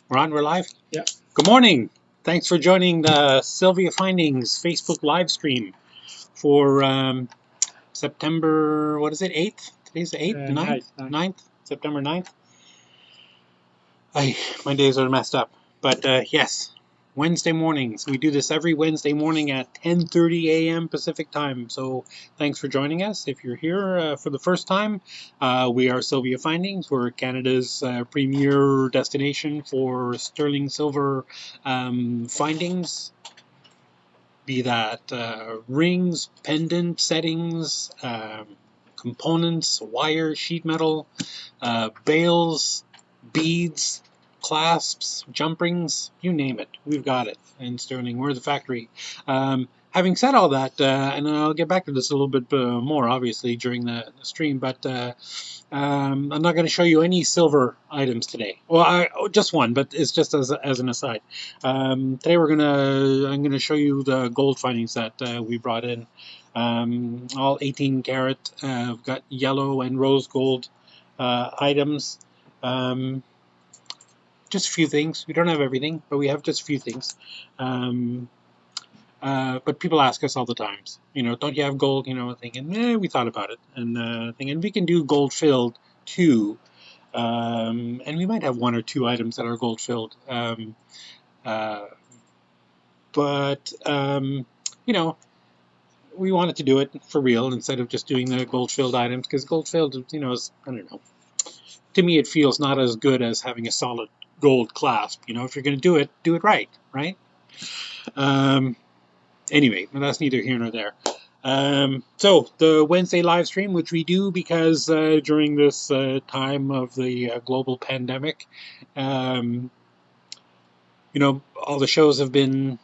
We're on, we're live? Yeah. Good morning. Thanks for joining the SilviaFindings Facebook live stream for September, what is it, 8th? Today's the 8th, 9th? 9th? September 9th? My days are messed up. But yes, Wednesday mornings. We do this every Wednesday morning at 10:30 a.m. Pacific time. So thanks for joining us. If you're here for the first time, we are SilviaFindings. We're Canada's premier destination for sterling silver findings, be that rings, pendant settings, components, wire, sheet metal, bales, beads, clasps, jump rings, you name it. We've got it in sterling. We're the factory. Having said all that, and I'll get back to this a little bit more, obviously, during the stream, but I'm not going to show you any silver items today. Well, just one, but it's just as an aside. Today I'm gonna show you the gold findings that we brought in. All 18 karat. We've got yellow and rose gold items. Just a few things. We don't have everything, but we have just a few things. But people ask us all the times, don't you have gold? Thinking, we thought about it, and thinking we can do gold filled too, and we might have one or two items that are gold filled. But we wanted to do it for real instead of just doing the gold filled items, because gold filled, is, I don't know. To me, it feels not as good as having a solid gold clasp. If you're going to do it right, right? Anyway, that's neither here nor there. So the Wednesday live stream, which we do because during this time of the global pandemic, all the shows have been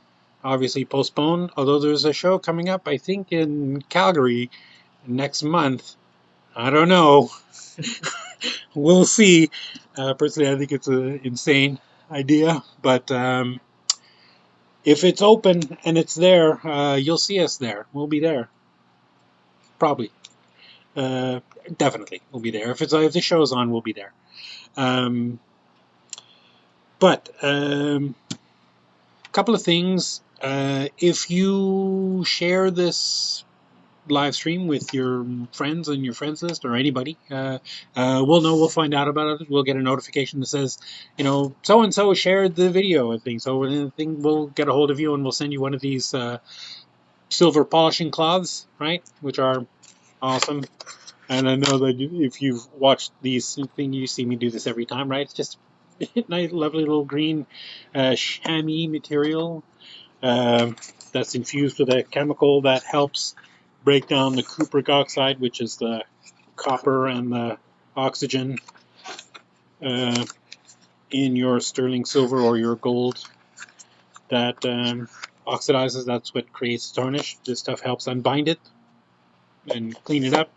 obviously postponed. Although there's a show coming up, I think, in Calgary next month. I don't know. We'll see. Personally, I think it's an insane idea, but if it's open and it's there, you'll see us there. We'll be there. Probably. Definitely, we'll be there. If the show's on, we'll be there. But couple of things. If you share this live stream with your friends and your friends list or anybody, we'll find out about it. We'll get a notification that says, so and so shared the video and things. So we'll get a hold of you and we'll send you one of these silver polishing cloths, right? Which are awesome. And I know that if you've watched these things, you see me do this every time, right? It's just nice, lovely little green chamois material that's infused with a chemical that helps break down the cupric oxide, which is the copper and the oxygen in your sterling silver or your gold that oxidizes. That's what creates tarnish. This stuff helps unbind it and clean it up.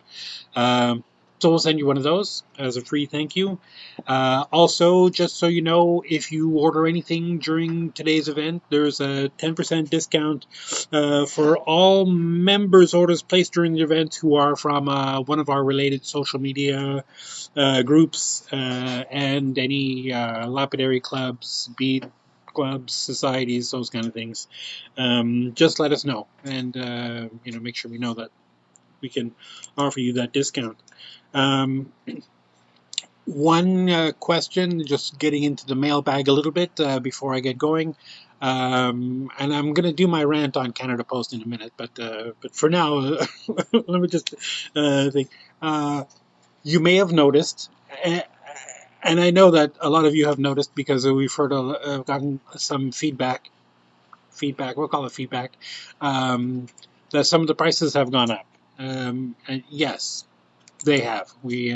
So we'll send you one of those as a free thank you. Also, just so you know, if you order anything during today's event, there's a 10% discount for all members' orders placed during the event who are from one of our related social media groups and any lapidary clubs, bead clubs, societies, those kind of things. Just let us know, and make sure we know that we can offer you that discount. One question, just getting into the mailbag a little bit before I get going, and I'm going to do my rant on Canada Post in a minute, but for now, let me just think. You may have noticed, and I know that a lot of you have noticed because we've gotten some feedback. We'll call it feedback. That some of the prices have gone up. And yes, they have. We,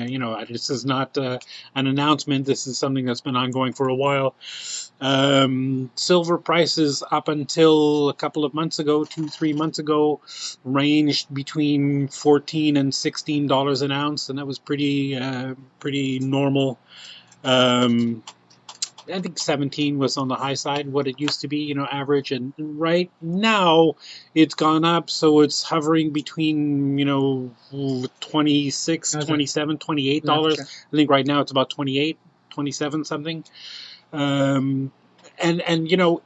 this is not an announcement. This is something that's been ongoing for a while. Silver prices up until a couple of months ago, 2-3 months ago, ranged between $14 and $16 an ounce, and that was pretty normal. I think 17 was on the high side, what it used to be, average. And right now it's gone up. So it's hovering between, $26, $27, $28. I think right now it's about 28, 27 something. Um, and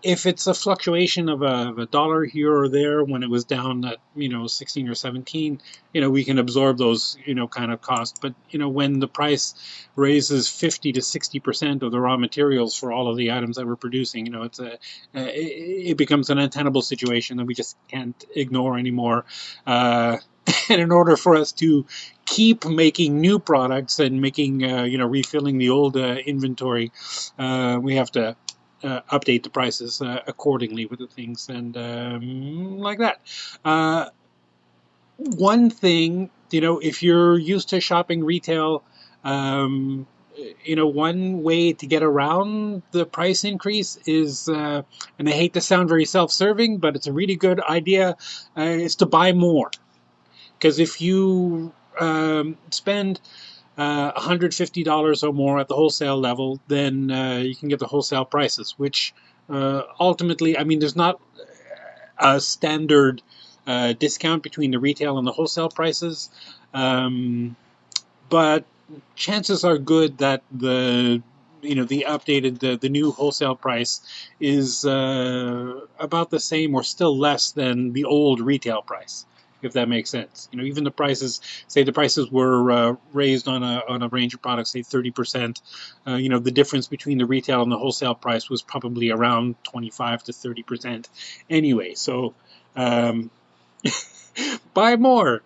if it's a fluctuation of a dollar here or there when it was down at 16 or 17, we can absorb those kind of costs. But when the price raises 50 to 60% of the raw materials for all of the items that we're producing, it becomes an untenable situation that we just can't ignore anymore. And in order for us to keep making new products and making refilling the old inventory, we have to update the prices accordingly with the things, and like that. One thing, if you're used to shopping retail, one way to get around the price increase is, and I hate to sound very self-serving, but it's a really good idea, is to buy more. Because if you spend $150 or more at the wholesale level, then you can get the wholesale prices, which ultimately, I mean, there's not a standard discount between the retail and the wholesale prices, but chances are good that the updated, the new wholesale price is about the same or still less than the old retail price, if that makes sense. Even the prices, say the prices were raised on a range of products, say 30%. The difference between the retail and the wholesale price was probably around 25 to 30% anyway. So buy more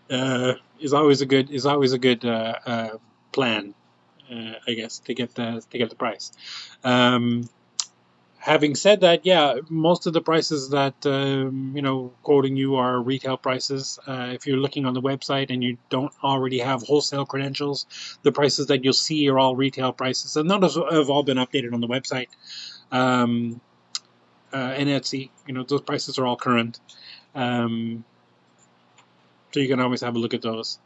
is always a good plan, I guess, to get the price. Um, Having said that, yeah, most of the prices that quoting you are retail prices. If you're looking on the website and you don't already have wholesale credentials, the prices that you'll see are all retail prices, and those have all been updated on the website um, and Etsy. Those prices are all current. Um, So you can always have a look at those.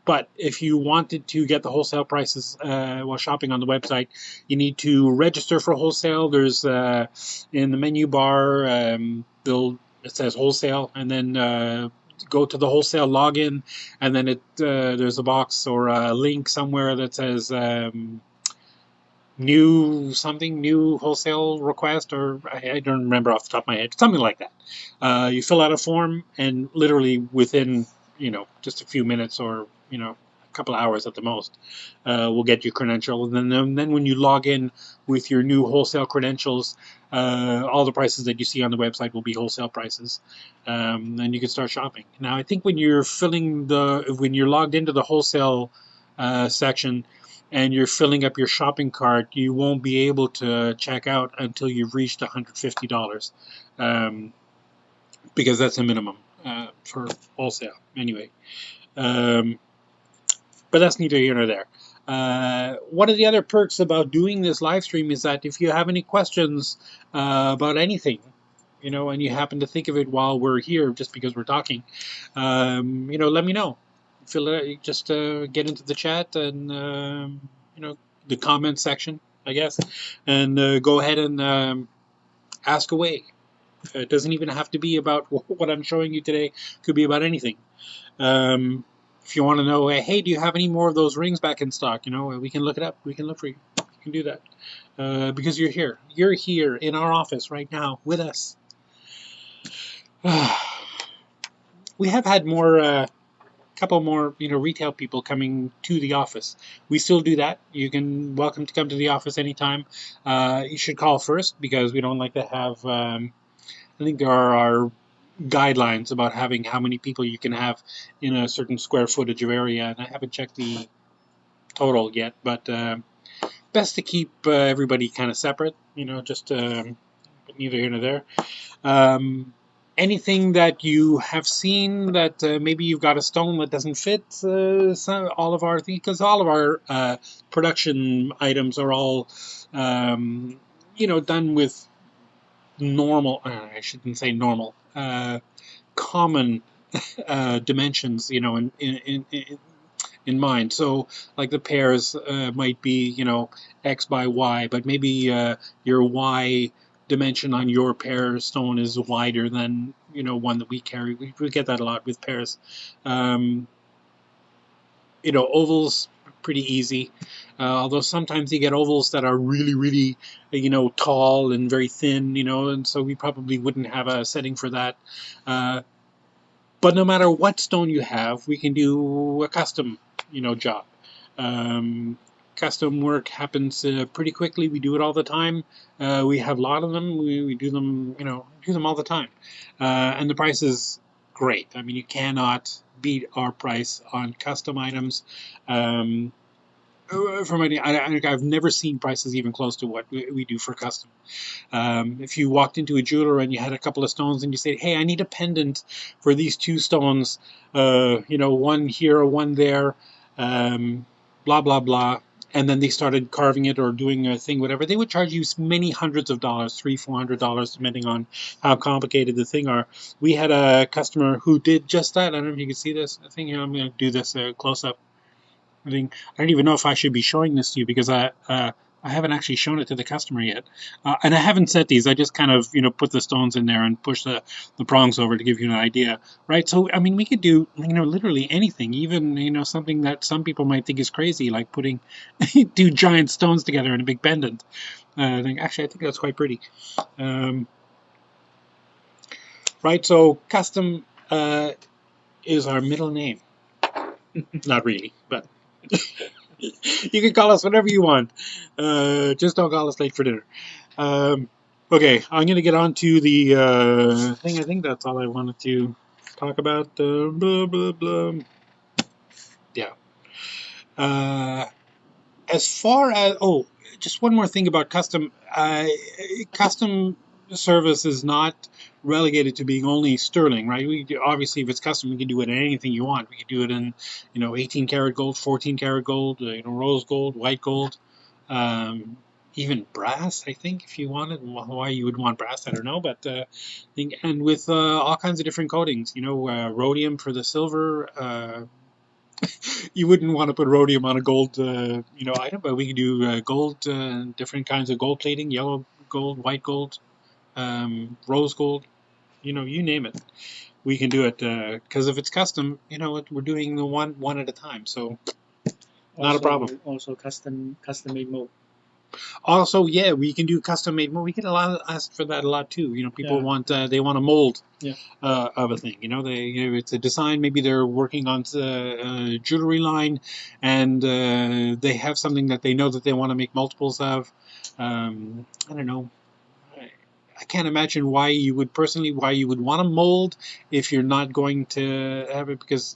But if you wanted to get the wholesale prices while shopping on the website, you need to register for wholesale. There's in the menu bar, it says wholesale, and then go to the wholesale login, and then there's a box or a link somewhere that says new wholesale request, or I don't remember off the top of my head, something like that. You fill out a form, and literally within just a few minutes, or a couple hours at the most, we'll get your credential. And then when you log in with your new wholesale credentials, all the prices that you see on the website will be wholesale prices, and you can start shopping. Now, I think when you're logged into the wholesale section, and you're filling up your shopping cart, you won't be able to check out until you've reached $150, because that's a minimum for wholesale anyway. Um, but that's neither here nor there. One of the other perks about doing this live stream is that if you have any questions about anything, and you happen to think of it while we're here, just because we're talking, let me know. Just get into the chat and the comment section, I guess, and go ahead and ask away. It doesn't even have to be about what I'm showing you today. It could be about anything. If you want to know, hey, do you have any more of those rings back in stock? We can look it up. We can look for you. You can do that because you're here. You're here in our office right now with us. We have had couple more retail people coming to the office. We still do that. Welcome to come to the office anytime. You should call first, because we don't like to have I think there are guidelines about having how many people you can have in a certain square footage of area, and I haven't checked the total yet, but best to keep everybody kind of separate, just neither here nor there. Anything that you have seen that maybe you've got a stone that doesn't fit all of our things, because all of our production items are all done with normal, I shouldn't say normal, common dimensions, in mind. So, like the pairs might be, X by Y, but maybe your Y dimension on your pair stone is wider than one that we carry. We get that a lot with pairs. Ovals pretty easy. Although sometimes you get ovals that are really, really, tall and very thin, and so we probably wouldn't have a setting for that. But no matter what stone you have, we can do a custom, job. Um, Custom work happens pretty quickly. We do it all the time. We have a lot of them. We do them, do them all the time. And the price is great. I mean, you cannot beat our price on custom items. I've never seen prices even close to what we do for custom. If you walked into a jeweler and you had a couple of stones and you said, "Hey, I need a pendant for these two stones, one here or one there, blah blah blah," and then they started carving it or doing a thing, whatever, they would charge you many hundreds of dollars, $300-$400, depending on how complicated the thing are. We had a customer who did just that. I don't know if you can see this. I think I'm going to do this close up. I don't even know if I should be showing this to you because I haven't actually shown it to the customer yet, and I haven't set these. I just kind of put the stones in there and push the prongs over to give you an idea, right? So I mean, we could do literally anything, even something that some people might think is crazy, like putting two giant stones together in a big pendant. Actually, I think that's quite pretty. Right? So custom is our middle name. Not really, but. You can call us whatever you want. Just don't call us late for dinner. Okay, I'm going to get on to the thing. I think that's all I wanted to talk about. Blah, blah, blah. Yeah. As far as, just one more thing about custom. Custom service is not relegated to being only sterling, right? Obviously, if it's custom, we can do it in anything you want. We can do it in, 18 karat gold, 14 karat gold, rose gold, white gold, even brass. I think if you wanted, why you would want brass, I don't know, but and with all kinds of different coatings, rhodium for the silver. You wouldn't want to put rhodium on a gold, item, but we can do gold, different kinds of gold plating, yellow gold, white gold, rose gold, you name it. We can do it because if it's custom, we're doing the one at a time, so not a problem. Also custom made mold. Also, yeah, we can do custom made mold. We get asked for that a lot too. People want they want a mold of a thing. It's a design. Maybe they're working on a jewelry line, and they have something that they know that they want to make multiples of. I don't know. I can't imagine why you would want a mold if you're not going to have it, because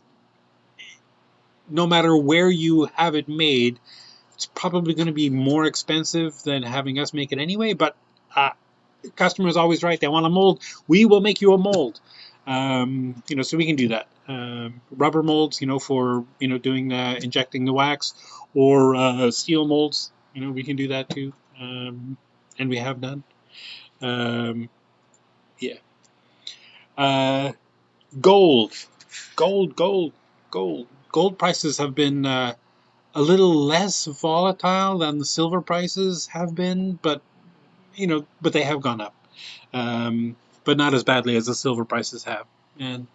no matter where you have it made, it's probably going to be more expensive than having us make it anyway, but the customer is always right. They want a mold. We will make you a mold. So we can do that. Rubber molds, for, doing injecting the wax, or steel molds, we can do that too. And we have done. Yeah. Gold. Gold prices have been a little less volatile than the silver prices have been, but they have gone up, but not as badly as the silver prices have. And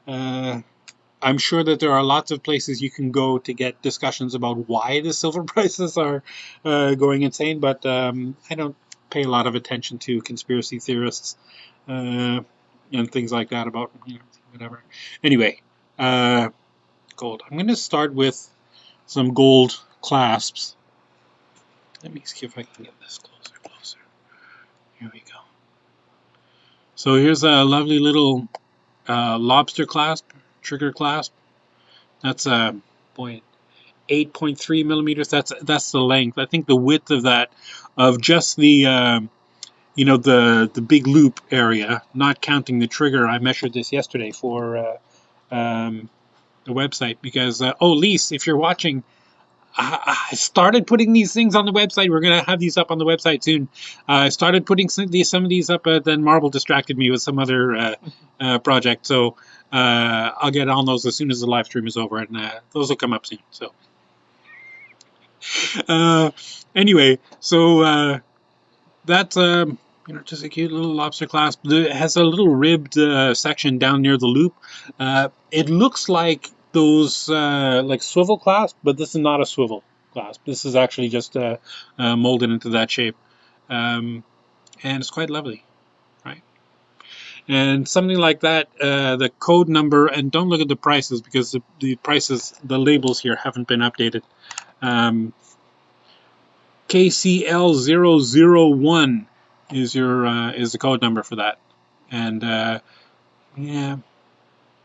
I'm sure that there are lots of places you can go to get discussions about why the silver prices are going insane, but I don't pay a lot of attention to conspiracy theorists and things like that about whatever. Anyway, gold. I'm going to start with some gold clasps. Let me see if I can get this closer. Here we go. So here's a lovely little lobster clasp, trigger clasp. That's 8.3 millimeters. That's the length. I think the width of that, of just the the big loop area, not counting the trigger. I measured this yesterday for the website because Lise, if you're watching, I started putting these things on the website. We're going to have these up on the website soon. I started putting some of these up, then Marble distracted me with some other project. So I'll get on those as soon as the live stream is over, and those will come up soon. So anyway, so that's just a cute little lobster clasp. It has a little ribbed section down near the loop. It looks like those like swivel clasp, but this is not a swivel clasp. This is actually just molded into that shape, and it's quite lovely, right? And something like that, the code number, and don't look at the prices because the prices, the labels here haven't been updated. KCL001 is the code number for that, and yeah,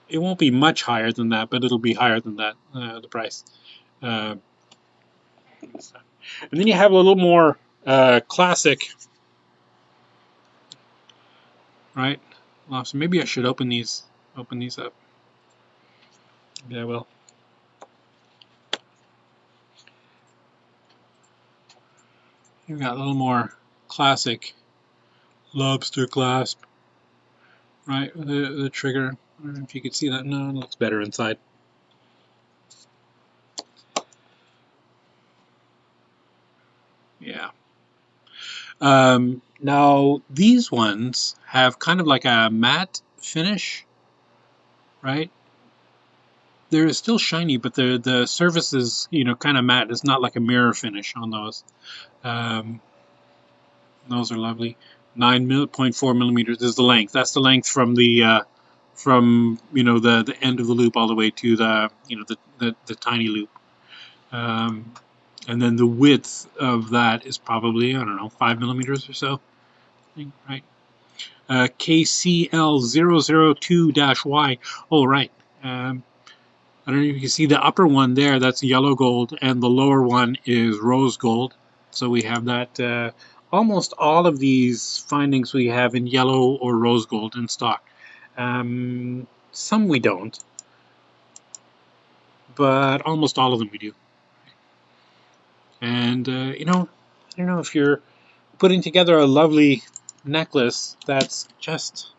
it won't be much higher than that, but it'll be higher than that, the price. Uh, and then you have a little more classic, right? So maybe I should open these up. Yeah, well. You've got a little more classic lobster clasp, right? The trigger. I don't know if you could see that. No, it looks better inside. Yeah. Now these ones have kind of like a matte finish, right? They're still shiny, but the surface is, kind of matte. It's not like a mirror finish on those. Um, those are lovely. 9.4 millimeters is the length. That's the length from the the end of the loop all the way to the tiny loop. And then the width of that is probably, I don't know, 5 millimeters or so, right? KCL002-Y. Oh, right. I don't know if you can see the upper one there, that's yellow gold, and the lower one is rose gold. So we have that, almost all of these findings we have in yellow or rose gold in stock. Some we don't, but almost all of them we do. And, I don't know if you're putting together a lovely necklace that's just,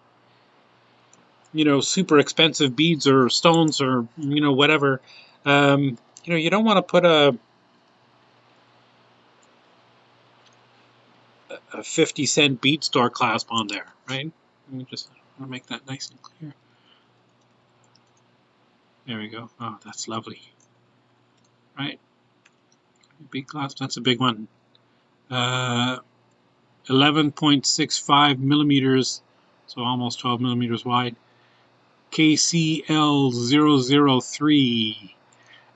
super expensive beads or stones or, whatever. You don't want to put a 50-cent bead store clasp on there, right? Let me just make that nice and clear. There we go. Oh, that's lovely. Right? Big clasp, that's a big one. 11.65 millimeters, so almost 12 millimeters wide. KCL003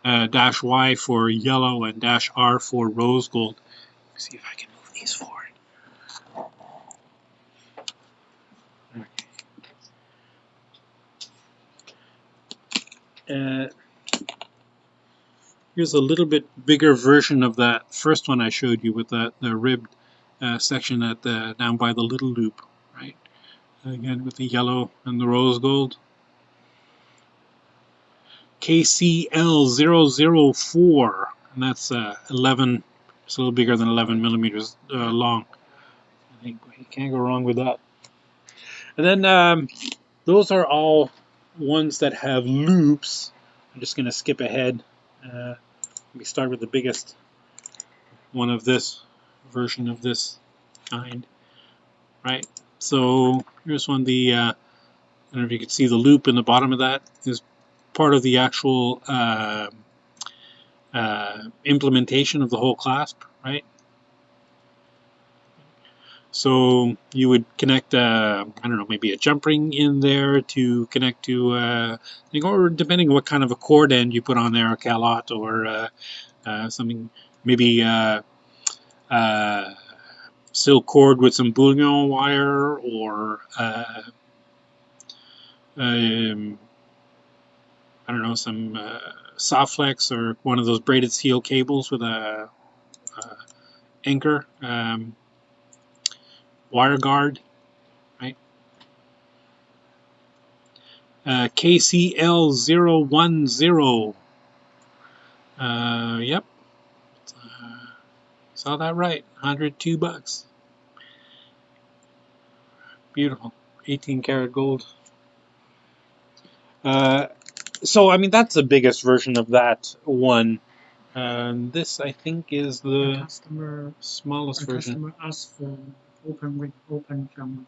-Y for yellow and -R for rose gold. Let me see if I can move these forward. Here's a little bit bigger version of that first one I showed you with the ribbed section at down by the little loop, right? Again with the yellow and the rose gold. KCL004, and that's 11. It's a little bigger than 11 millimeters long. I think you can't go wrong with that. And then those are all ones that have loops. I'm just going to skip ahead. Let me start with the biggest one of this version of this kind, right? So here's one. I don't know if you can see the loop in the bottom of that is part of the actual implementation of the whole clasp, right? So you would connect, I don't know, maybe a jump ring in there to connect to, or depending on what kind of a cord end you put on there, a calotte or something, maybe silk cord with some bullion wire, or I don't know, some soft flex or one of those braided steel cables with a anchor, wire guard, right? KCL010. Yep, saw that right. $102. Beautiful. 18 karat gold. So I mean that's the biggest version of that one. This I think is the smallest version. Customer asked for open ring, open from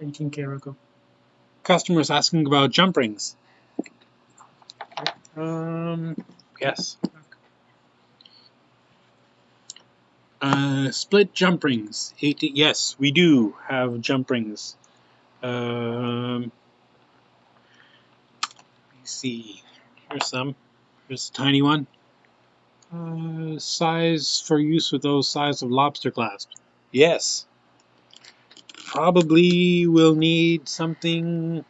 18 karat gold. Customers asking about jump rings. Yes. Split jump rings. 80. Yes, we do have jump rings. Let me see. Here's some. Here's a tiny one. Size for use with those size of lobster clasps. Yes. Probably will need something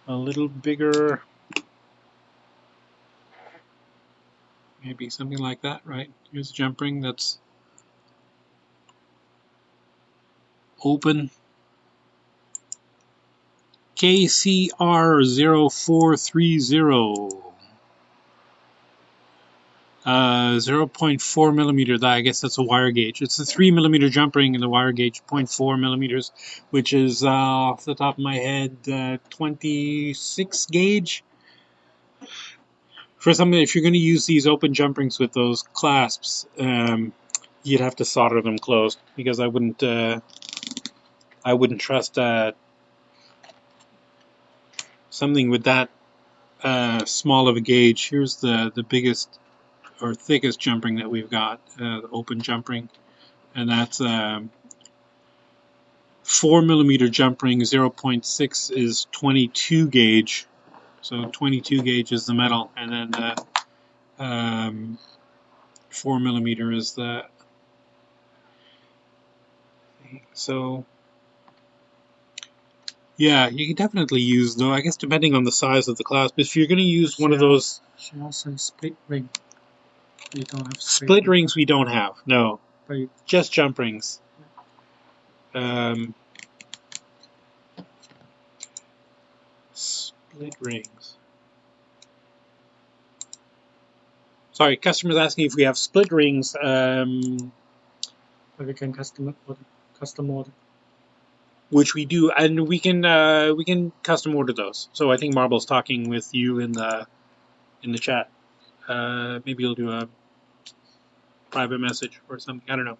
a little bigger. Maybe something like that, right? Here's a jump ring that's open. KCR0430. 0.4 millimeter. I guess that's a wire gauge. It's a 3 millimeter jump ring and the wire gauge 0.4 millimeters, which is off the top of my head 26 gauge. For something, if you're going to use these open jump rings with those clasps, you'd have to solder them closed because I wouldn't trust something with that small of a gauge. Here's the biggest or thickest jump ring that we've got, the open jump ring, and that's 4 millimeter jump ring. 0.6 is 22 gauge, so 22 gauge is the metal, and then the 4 millimeter is the. So yeah, you can definitely use, though, I guess depending on the size of the clasp. If you're going to use one of those She also split ring. We don't have split rings, we don't have. No, But just jump rings. Split rings. Sorry, customers asking if we have split rings. but we can custom order. Which we do, and we can custom order those. So I think Marble's talking with you in the chat. Maybe you'll do a private message or something. I don't know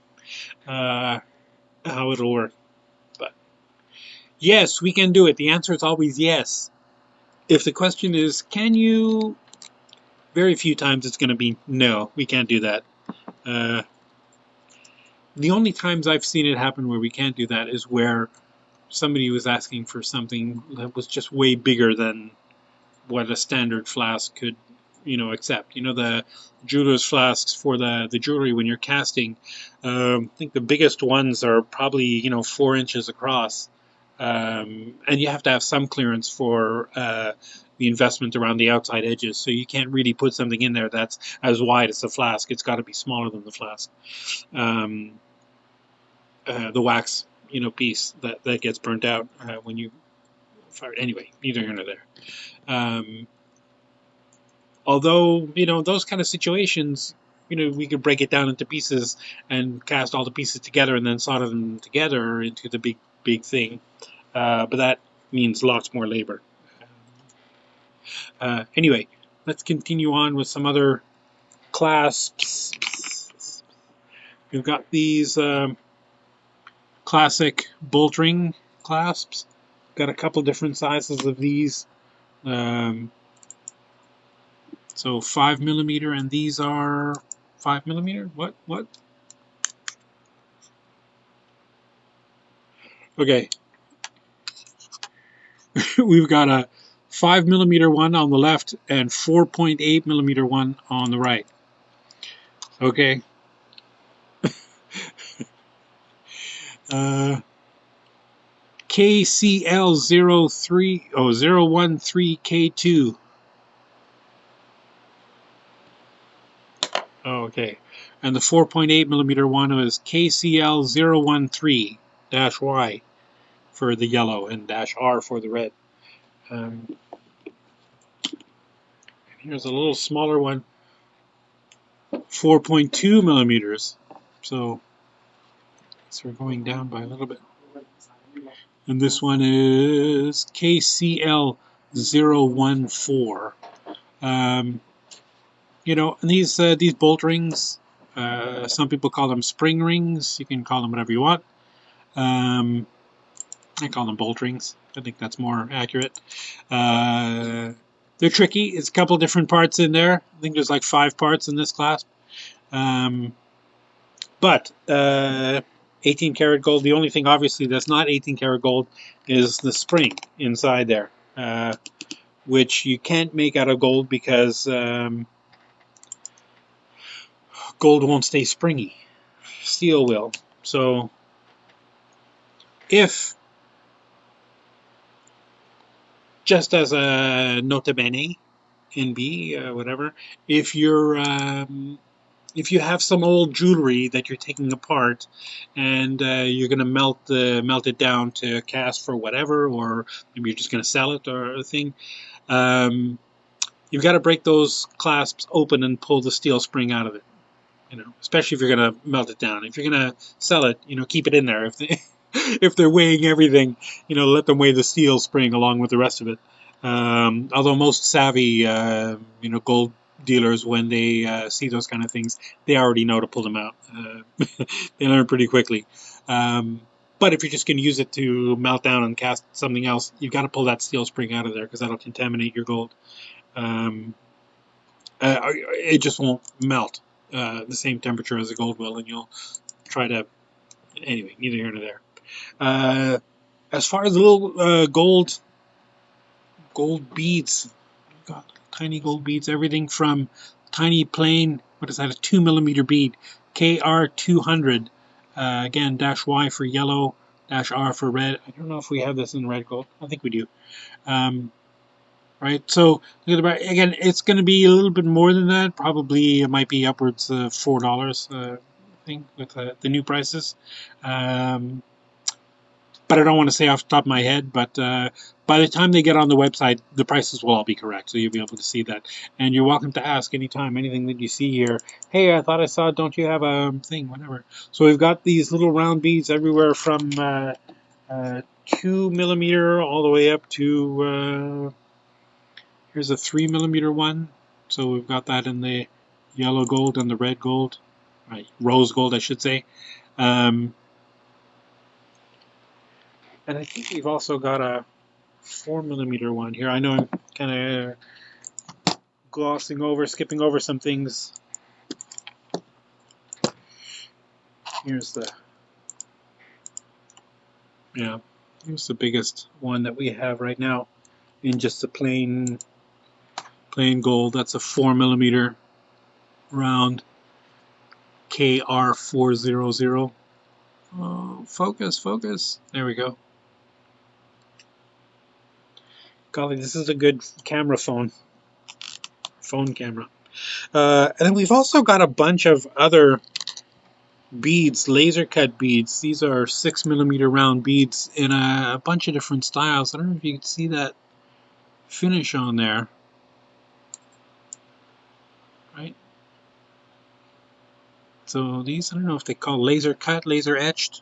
how it'll work, but yes, we can do it. The answer is always yes. If the question is, can you? Very few times it's going to be no. We can't do that. The only times I've seen it happen where we can't do that is where somebody was asking for something that was just way bigger than what a standard flask could, accept. The jeweler's flasks for the jewelry when you're casting. I think the biggest ones are probably 4 inches across, and you have to have some clearance for the investment around the outside edges. So you can't really put something in there that's as wide as the flask. It's got to be smaller than the flask. The wax, piece that gets burnt out when you fire. Anyway, neither here nor there. Although, those kind of situations, we could break it down into pieces and cast all the pieces together and then solder them together into the big thing. But that means lots more labor. Anyway, let's continue on with some other clasps. We've got these classic bolt ring clasps. Got a couple different sizes of these. So 5 millimeter, and these are 5 millimeter. What? Okay. We've got a 5 millimeter one on the left and 4.8 millimeter one on the right. Okay. KCL013K2. Oh, okay. And the 4.8 millimeter one is KCL013-Y for the yellow and -R for the red. Here's a little smaller one, 4.2 millimeters. So we're going down by a little bit. And this one is KCL014. And these bolt rings, some people call them spring rings. You can call them whatever you want. I call them bolt rings. I think that's more accurate. They're tricky. It's a couple different parts in there. I think there's like 5 parts in this clasp. But 18 karat gold, the only thing obviously that's not 18 karat gold is the spring inside there, which you can't make out of gold because gold won't stay springy. Steel will. So if, just as a nota bene, NB, whatever, if you have some old jewelry that you're taking apart and you're going to melt it down to cast for whatever, or maybe you're just going to sell it or a thing, you've got to break those clasps open and pull the steel spring out of it. Especially if you're going to melt it down. If you're going to sell it, keep it in there. If they're weighing everything, let them weigh the steel spring along with the rest of it. Although most savvy, gold dealers, when they see those kind of things, they already know to pull them out. They learn pretty quickly. But if you're just going to use it to melt down and cast something else, you've got to pull that steel spring out of there because that'll contaminate your gold. It just won't melt the same temperature as the gold will, and you'll try to. Anyway, neither here nor there. As far as the little gold beads, got tiny gold beads, everything from tiny plain, what is that, a 2mm bead, KR200, again, -Y for yellow, -R for red. I don't know if we have this in red gold. I think we do. Right, so look at the, again, it's going to be a little bit more than that. Probably it might be upwards of $4, I think, with the new prices. But I don't want to say off the top of my head, but by the time they get on the website, the prices will all be correct, so you'll be able to see that. And you're welcome to ask anytime, anything that you see here. Hey, I thought I saw, don't you have a thing, whatever. So we've got these little round beads everywhere from 2mm all the way up to, here's a 3mm one. So we've got that in the yellow gold and the red gold, right, rose gold, I should say. And I think we've also got a 4mm one here. I know I'm kind of skipping over some things. Here's here's the biggest one that we have right now in just the plain gold. That's a 4mm round KR400. Oh, focus. There we go. Golly, this is a good phone camera. And then we've also got a bunch of other beads, laser cut beads. These are 6mm round beads in a bunch of different styles. I don't know if you can see that finish on there. Right? So these, I don't know if they call laser cut, laser etched.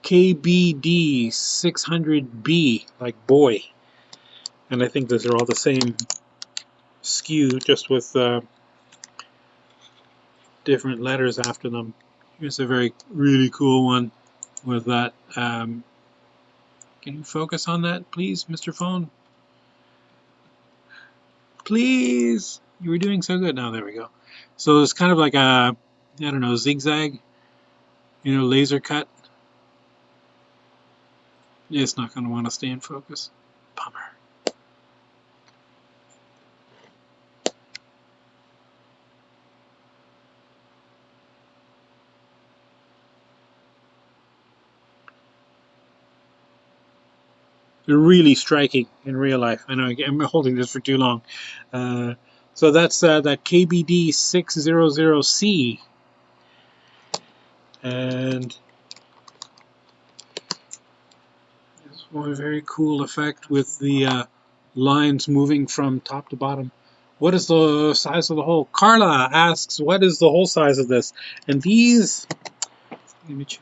KBD 600B, like boy. And I think those are all the same SKU, just with different letters after them. Here's a really cool one with that. Can you focus on that, please, Mr. Phone? Please! You were doing so good. Now, there we go. So it's kind of like a, I don't know, zigzag, laser cut. It's not going to want to stay in focus. Bummer. They're really striking in real life. I know I'm holding this for too long. So that's that KBD 600C. And there's one very cool effect with the lines moving from top to bottom. What is the size of the hole? Carla asks, what is the hole size of this? And these,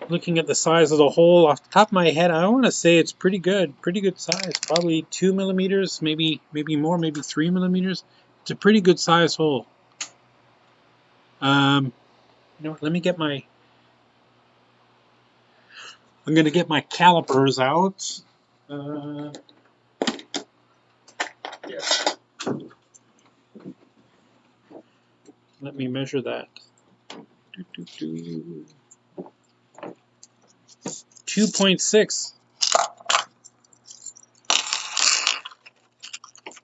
looking at the size of the hole off the top of my head, I want to say it's pretty good size. Probably 2mm, maybe more, maybe 3mm. It's a pretty good size hole. Let me get my. I'm going to get my calipers out. Let me measure that. 2.6.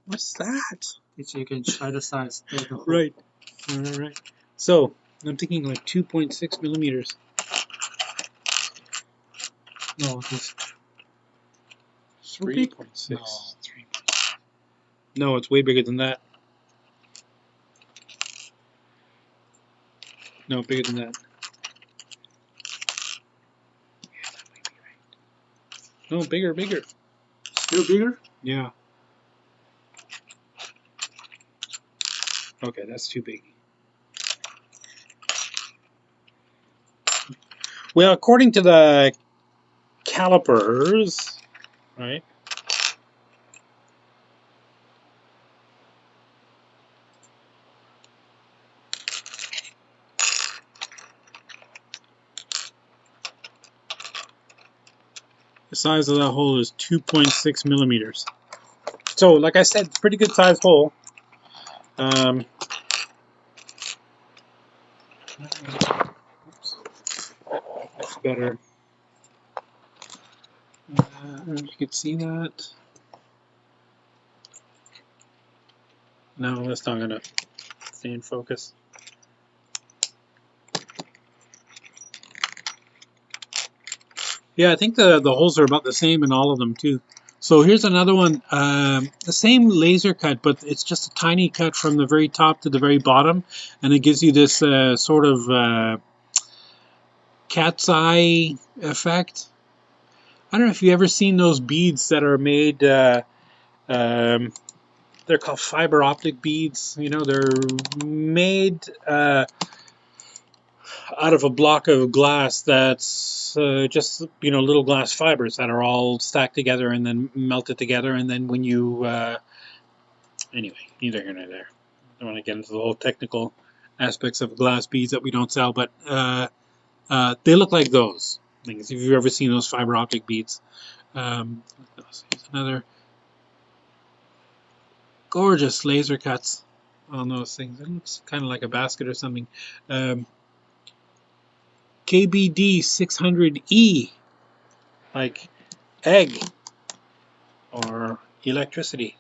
What's that? Which you can try the size. Right. Right. So I'm thinking like 2.6 millimeters. No, this 3.6. No. No, it's way bigger than that. No, bigger than that. No, bigger. Still bigger? Yeah. Okay, that's too big. Well, according to the calipers, right? The size of that hole is 2.6 millimeters. So, like I said, it's a pretty good sized hole. It's better. You can see that. No, that's not gonna stay in focus. Yeah, I think the holes are about the same in all of them too. So here's another one, the same laser cut, but it's just a tiny cut from the very top to the very bottom, and it gives you this sort of cat's eye effect. I don't know if you've ever seen those beads that are made. They're called fiber optic beads. You know, they're made out of a block of glass that's just little glass fibers that are all stacked together and then melted together, and then when you anyway, neither here nor there. I don't want to get into the whole technical aspects of glass beads that we don't sell, but they look like those things. If you've ever seen those fiber optic beads, here's another gorgeous laser cuts on those things. It looks kind of like a basket or something. KBD 600E, like egg or electricity.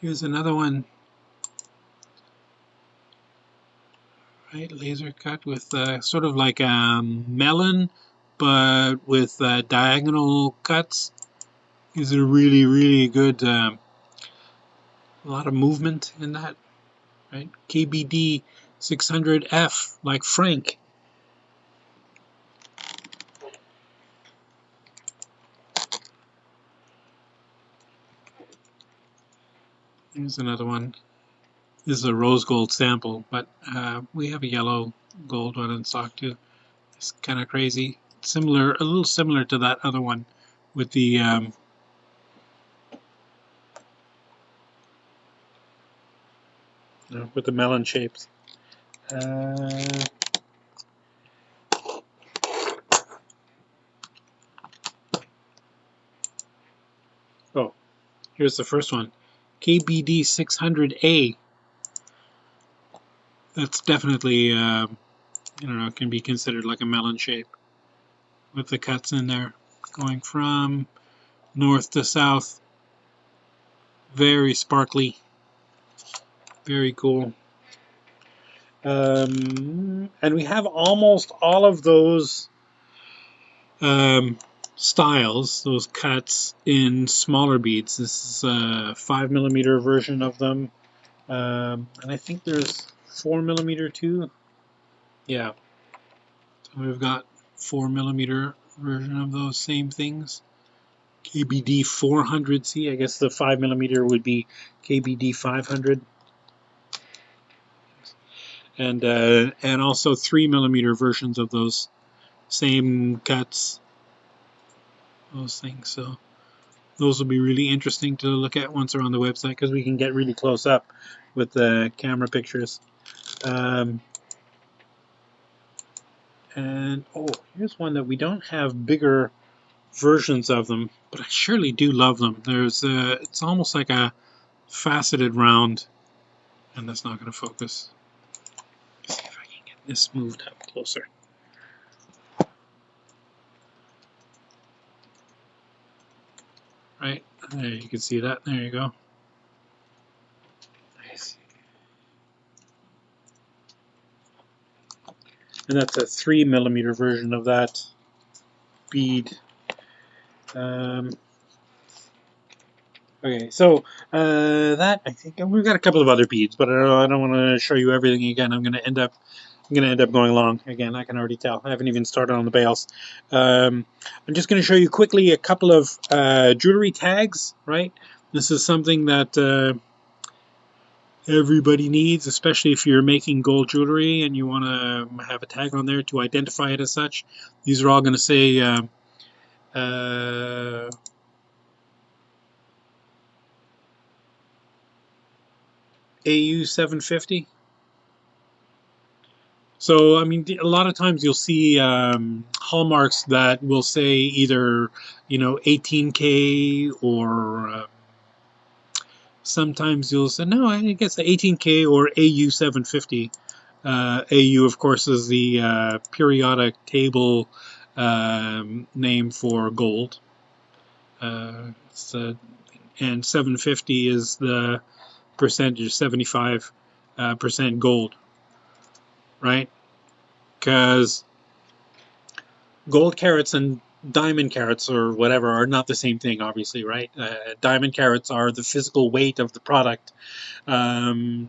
Here's another one, right? Laser cut with sort of like a melon, but with diagonal cuts. These are really, really good. A lot of movement in that, right? KBD 600F, like Frank. Here's another one. This is a rose gold sample, but we have a yellow gold one in stock too. It's kind of crazy. Similar, a little similar to that other one with the melon shapes. Oh, here's the first one. KBD 600A. That's definitely, I don't know, can be considered like a melon shape with the cuts in there going from north to south. Very sparkly. Very cool. And we have almost all of those styles, those cuts in smaller beads. This is a 5mm version of them, and I think there's 4mm too. Yeah, so we've got 4mm version of those same things. KBD 400C. I guess the 5mm would be KBD 500. And also 3mm versions of those same cuts, those things. So those will be really interesting to look at once they're on the website, because we can get really close up with the camera pictures. And oh, here's one that we don't have bigger versions of them, but I surely do love them. There's it's almost like a faceted round, and that's not going to focus. Let's see if I can get this moved up closer. Right, there you can see that. There you go. Nice. And that's a 3mm version of that bead. Okay, so that I think we've got a couple of other beads, but I don't want to show you everything again. I'm gonna end up going long again. I can already tell. I haven't even started on the bales. I'm just gonna show you quickly a couple of jewelry tags. Right, this is something that everybody needs, especially if you're making gold jewelry and you want to have a tag on there to identify it as such. These are all going to say AU 750. So, I mean, a lot of times you'll see hallmarks that will say either, 18K or sometimes you'll say, no, I guess 18K or AU 750. AU, of course, is the periodic table name for gold. And 750 is the percentage, 75% gold, right? Because gold carats and diamond carats or whatever are not the same thing, obviously, right? Diamond carats are the physical weight of the product. And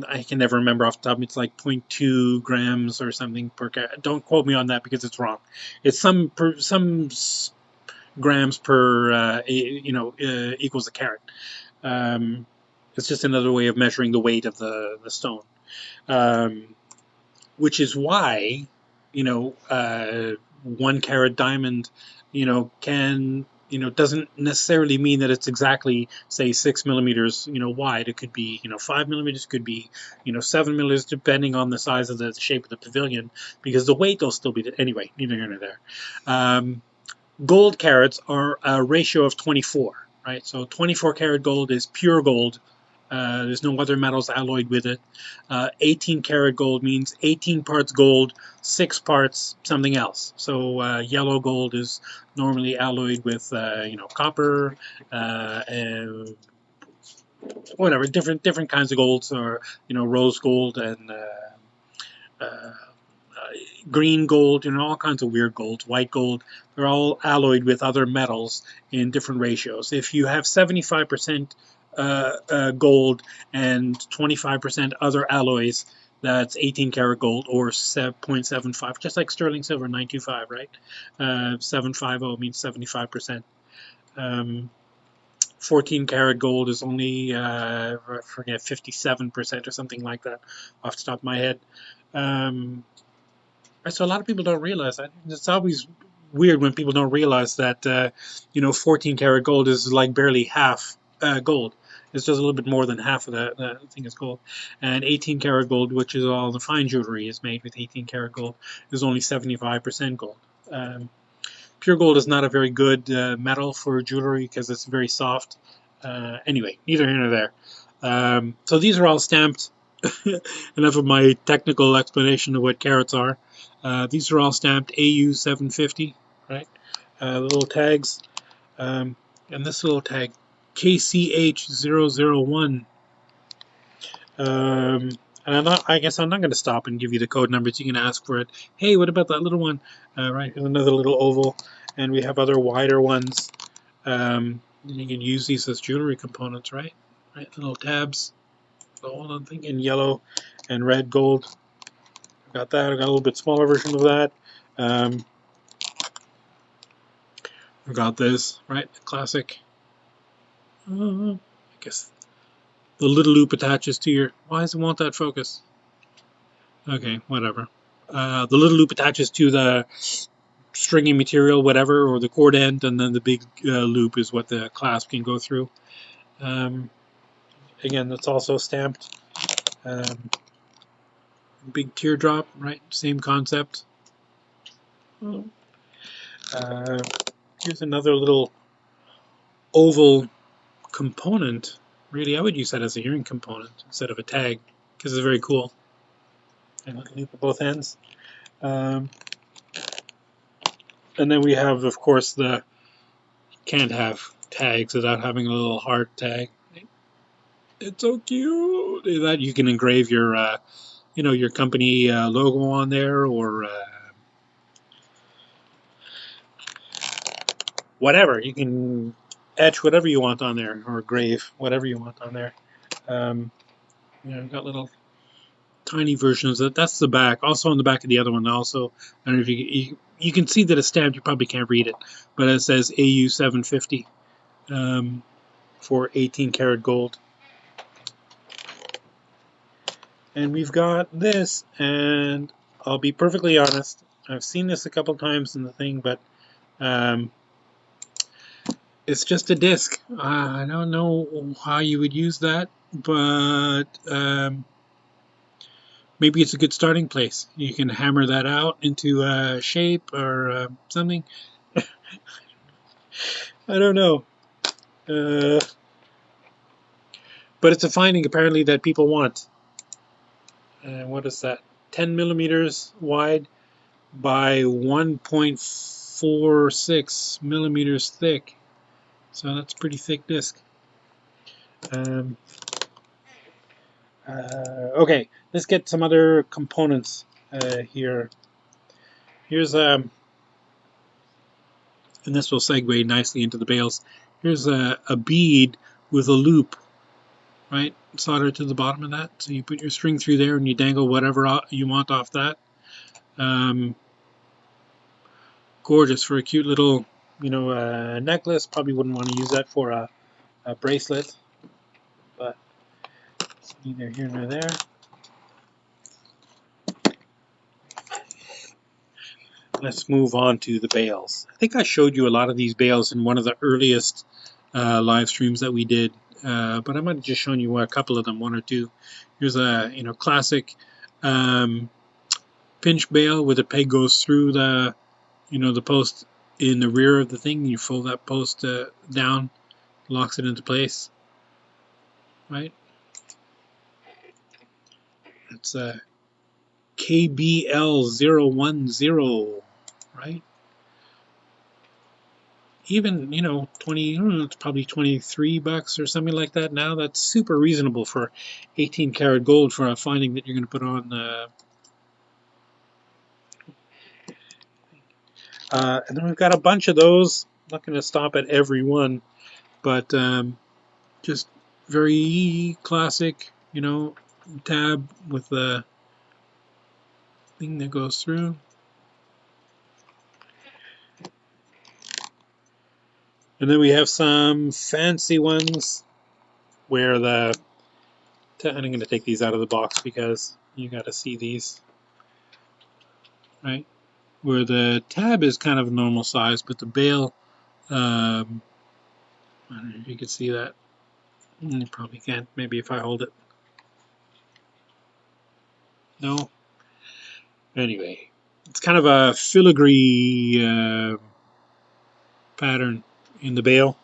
I can never remember off the top. It's like 0.2 grams or something per carat. Don't quote me on that because it's wrong. It's some grams per equals a carat. It's just another way of measuring the weight of the stone, which is why 1 carat diamond can doesn't necessarily mean that it's exactly, say, 6 millimeters wide. It could be 5 millimeters, could be 7 millimeters, depending on the size of the shape of the pavilion, because the weight will still be anyway, neither here nor there. Gold carats are a ratio of 24, right? So 24 karat gold is pure gold. There's no other metals alloyed with it. 18 karat gold means 18 parts gold, 6 parts something else. So yellow gold is normally alloyed with copper and whatever, different kinds of golds, or rose gold and uh, green gold, all kinds of weird golds, white gold. They're all alloyed with other metals in different ratios. If you have 75% gold and 25% other alloys, that's 18 karat gold, or 0.75, just like sterling silver 925, right? 750 means 75%. 14 karat gold is only, I forget, 57% or something like that off the top of my head. So a lot of people don't realize that. It's always weird when people don't realize that 14 karat gold is like barely half gold. It's just a little bit more than half of the thing is gold. And 18 karat gold, which is all the fine jewelry is made with 18 karat gold, is only 75% gold. Pure gold is not a very good metal for jewelry because it's very soft. Anyway, neither here nor there. So these are all stamped. Enough of my technical explanation of what carats are. These are all stamped AU 750, right? Little tags. And this little tag, KCH001. And I guess I'm not going to stop and give you the code numbers. You can ask for it. Hey, what about that little one? Right, here's another little oval. And we have other wider ones. You can use these as jewelry components, right? Right, little tabs. Gold, I'm thinking yellow and red gold. Got that. I got a little bit smaller version of that. I got this, right? Classic. I guess the little loop attaches to your. Why does it want that focus? Okay, whatever. The little loop attaches to the stringy material, whatever, or the cord end, and then the big loop is what the clasp can go through. Again, that's also stamped. Big teardrop, right? Same concept. Here's another little oval component. Really, I would use that as a earring component instead of a tag because it's very cool. And a loop at both ends. And then we have, of course, the can't have tags without having a little heart tag. It's so cute that you can engrave your, your company logo on there, or whatever. You can etch whatever you want on there, or grave whatever you want on there. I've got little tiny versions. That's the back. Also on the back of the other one. Also, I don't know if you can see that it's stamped. You probably can't read it, but it says AU 750 for 18 karat gold. And we've got this, and I'll be perfectly honest. I've seen this a couple times in the thing, but it's just a disc. I don't know how you would use that, but maybe it's a good starting place. You can hammer that out into a shape or something. I don't know. But it's a finding apparently that people want. What is that? 10 millimeters wide by 1.46 millimeters thick. So that's a pretty thick disc. Okay, let's get some other components here. Here's and this will segue nicely into the bales. Here's a bead with a loop, right, soldered to the bottom of that. So you put your string through there and you dangle whatever you want off that. Gorgeous for a cute little, necklace. Probably wouldn't want to use that for a bracelet, but it's neither here nor there. Let's move on to the bales. I think I showed you a lot of these bales in one of the earliest live streams that we did, but I might have just shown you a couple of them, one or two. Here's a classic pinch bale where the peg goes through the the post in the rear of the thing. You fold that post down, locks it into place, right? It's a KBL010, right? Even 20, it's probably $23 or something like that now. That's super reasonable for 18 karat gold for a finding that you're going to put on. And then we've got a bunch of those. I'm not going to stop at every one, but just very classic, tab with the thing that goes through. And then we have some fancy ones where I'm going to take these out of the box because you got to see these, right? Where the tab is kind of normal size, but the bale, I don't know if you can see that. You probably can't. Maybe if I hold it. No. Anyway, it's kind of a filigree pattern in the bale.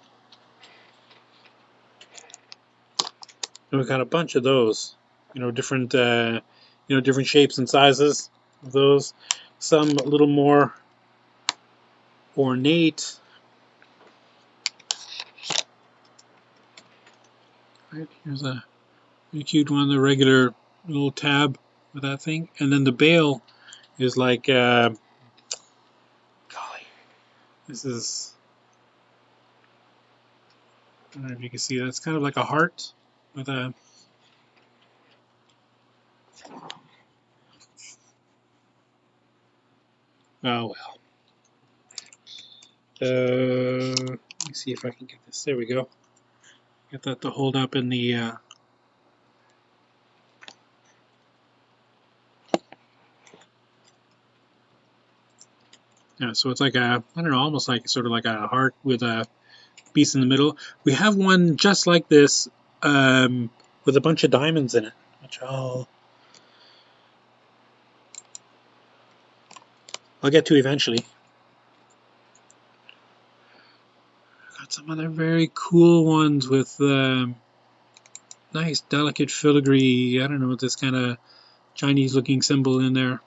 And we've got a bunch of those, different, different shapes and sizes of those. Some a little more ornate. Right, here's a cute one, the regular little tab with that thing, and then the bale is like, golly, this is, I don't know if you can see that. It's kind of like a heart with a. Oh well. Let me see if I can get this. There we go. Get that to hold up in the. Yeah, so it's like I don't know, almost like sort of like a heart with a piece in the middle. We have one just like this with a bunch of diamonds in it, which I'll get to eventually. some other very cool ones with nice delicate filigree. I don't know, this kind of Chinese looking symbol in there.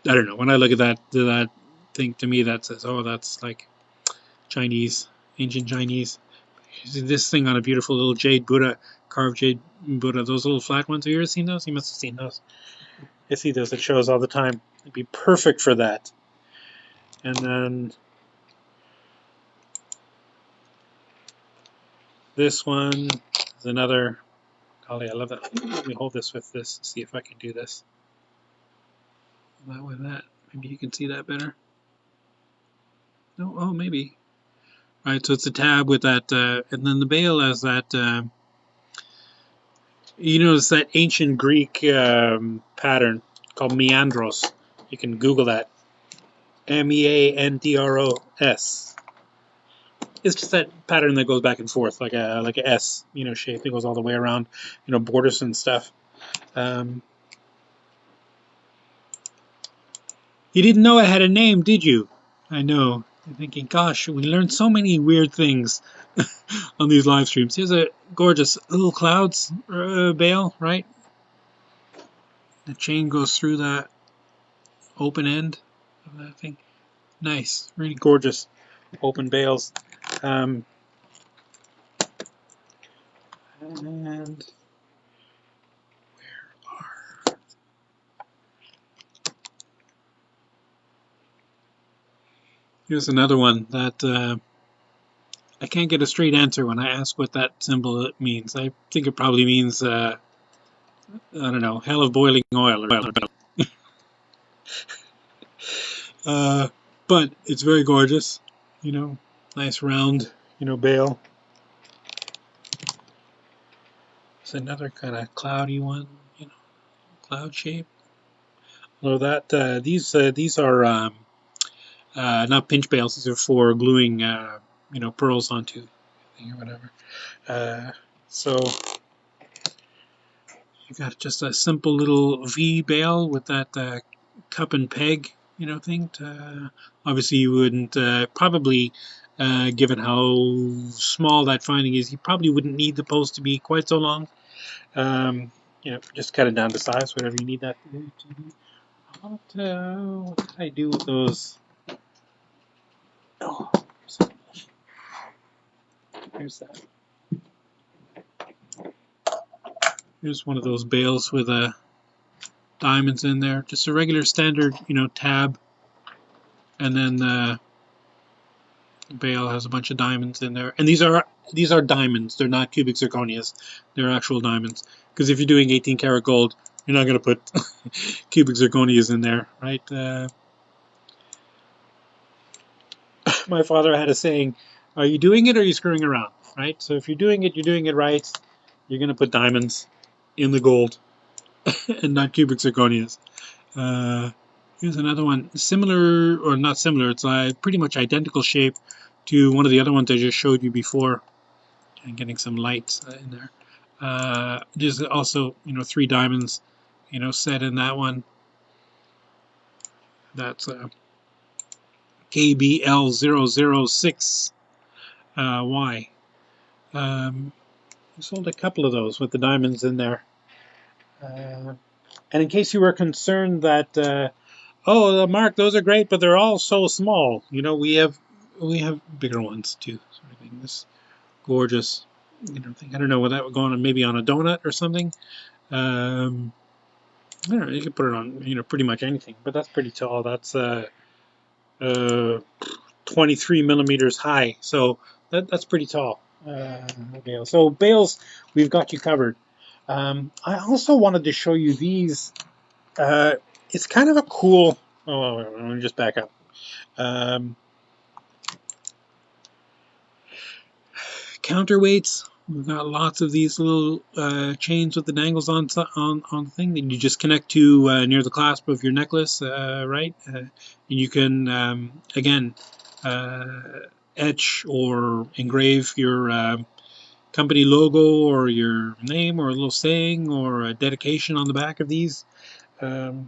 I don't know. When I look at that thing, to me that says, oh, that's like Chinese, ancient Chinese. This thing on a beautiful little jade Buddha, carved jade Buddha. Those little flat ones. Have you ever seen those? You must have seen those. I see those at shows all the time. It'd be perfect for that. And then this one is another. Golly, I love that. Let me hold this with this. See if I can do this. That with that. Maybe you can see that better. No, oh, maybe. All right, so it's a tab with that, and then the bail has that. You notice that ancient Greek pattern called meandros. You can Google that. Meandros. It's just that pattern that goes back and forth, like a S, shape that goes all the way around, borders and stuff. You didn't know I had a name, did you? I know. You're thinking, gosh, we learned so many weird things on these live streams. Here's a gorgeous little clouds bail, right? The chain goes through that open end of that thing. Nice, really gorgeous open bails. And where are... Here's another one that I can't get a straight answer when I ask what that symbol means. I think it probably means, I don't know, hell of boiling oil. But it's very gorgeous, nice round, bail. It's another kind of cloudy one, cloud shape. Although that these are not pinch bails; these are for gluing, pearls onto or whatever. So you've got just a simple little V bail with that cup and peg, thing. Obviously, you wouldn't probably, given how small that finding is, you probably wouldn't need the post to be quite so long. Just cut it down to size, whatever you need that to do. What did I do with those? Oh, here's that. Here's one of those bails with diamonds in there. Just a regular standard, tab. And then the bail has a bunch of diamonds in there. And these are diamonds. They're not cubic zirconias. They're actual diamonds. Because if you're doing 18 karat gold, you're not going to put cubic zirconias in there, right? My father had a saying, are you doing it or are you screwing around, right? So if you're doing it right. You're going to put diamonds in the gold and not cubic zirconias. Here's another one, similar or not similar. It's pretty much identical shape to one of the other ones I just showed you before. And getting some lights in there. There's also 3 diamonds, set in that one. That's KBL006Y. We sold a couple of those with the diamonds in there. And in case you were concerned that, Mark, those are great, but they're all so small. We have bigger ones too. Sort of thing. This gorgeous, thing. I don't know what that would go on, maybe on a donut or something. I don't know. You could put it on, pretty much anything. But that's pretty tall. That's 23 millimeters high. So that's pretty tall. Bales. So bales, we've got you covered. I also wanted to show you these. It's kind of a cool. Oh, let me just back up. Counterweights. We've got lots of these little chains with the dangles on the thing that you just connect to near the clasp of your necklace, right? And you can again etch or engrave your company logo or your name or a little saying or a dedication on the back of these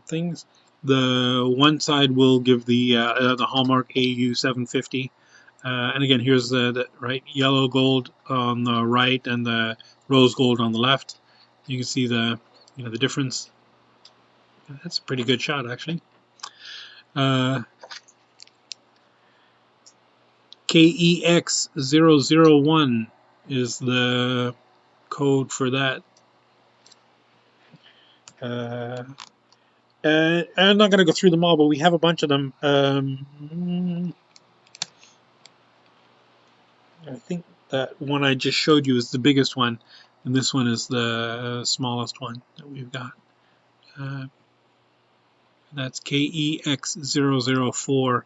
things. The one side will give the hallmark AU 750, and again, here's the right yellow gold on the right and the rose gold on the left. You can see the the difference. That's a pretty good shot, actually. KEX001 is the code for that. And I'm not going to go through them all, but we have a bunch of them. I think that one I just showed you is the biggest one, and this one is the smallest one that we've got. That's KEX004.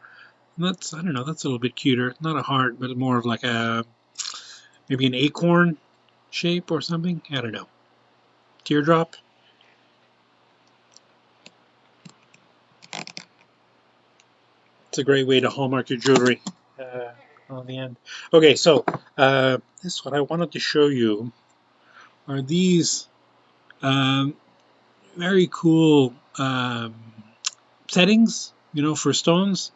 And that's, I don't know, that's a little bit cuter. Not a heart, but more of like maybe an acorn shape or something. I don't know. Teardrop. It's a great way to hallmark your jewelry on the end. Okay, so this is what I wanted to show you are these very cool settings, for stones.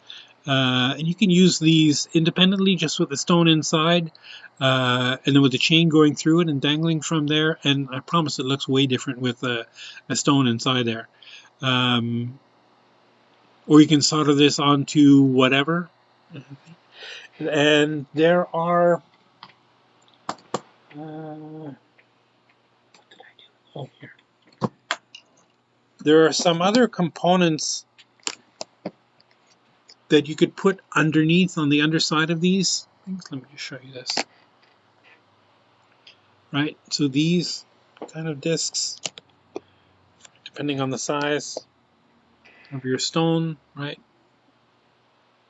And you can use these independently just with the stone inside and then with the chain going through it and dangling from there. And I promise it looks way different with a stone inside there. Or you can solder this onto whatever. And there are what did I do? Oh, here. There are some other components that you could put underneath on the underside of these things. Let me just show you this. Right, so these kind of discs, depending on the size of your stone, right?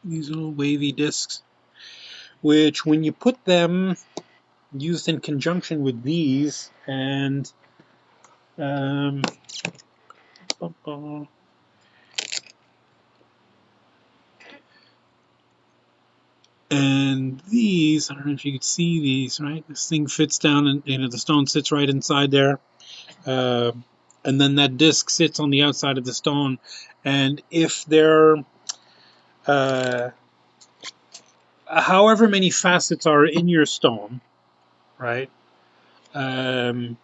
These little wavy discs, which when you put them used in conjunction with these and these, I don't know if you could see these, right? This thing fits down and the stone sits right inside there. And then that disc sits on the outside of the stone. And if there however many facets are in your stone, right? Those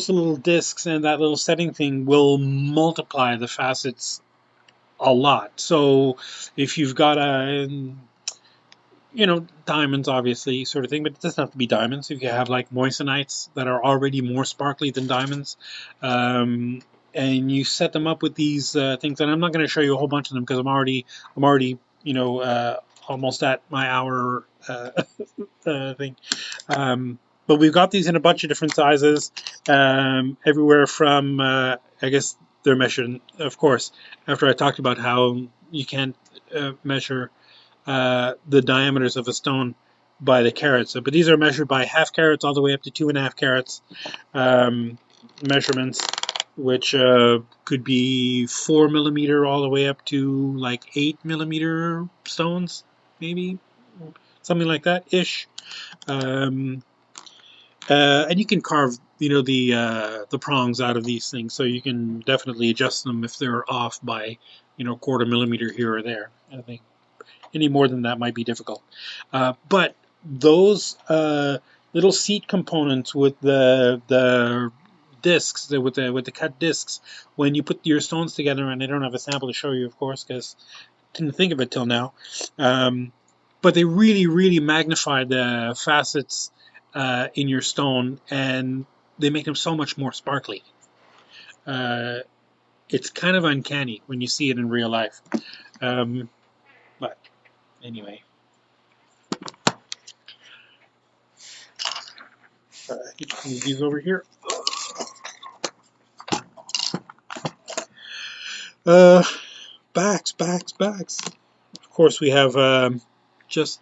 little discs and that little setting thing will multiply the facets a lot. So if you've got diamonds, obviously, sort of thing, but it doesn't have to be diamonds. If you have like moissanites that are already more sparkly than diamonds, and you set them up with these things, and I'm not going to show you a whole bunch of them because I'm already, almost at my hour thing. But we've got these in a bunch of different sizes, everywhere from, I guess they're measured, of course, after I talked about how you can't measure the diameters of a stone by the carats. But these are measured by half carats all the way up to 2.5 carats measurements, which could be 4 millimeter all the way up to like 8 millimeter stones, maybe something like that ish. And you can carve, the prongs out of these things, so you can definitely adjust them if they're off by, quarter millimeter here or there. I think any more than that might be difficult. But those little seat components with the discs, with the cut discs, when you put your stones together, and I don't have a sample to show you, of course, because I didn't think of it till now. But they really, really magnify the facets in your stone, and they make them so much more sparkly. It's kind of uncanny when you see it in real life. But anyway, you can move these over here. Backs. Of course, we have just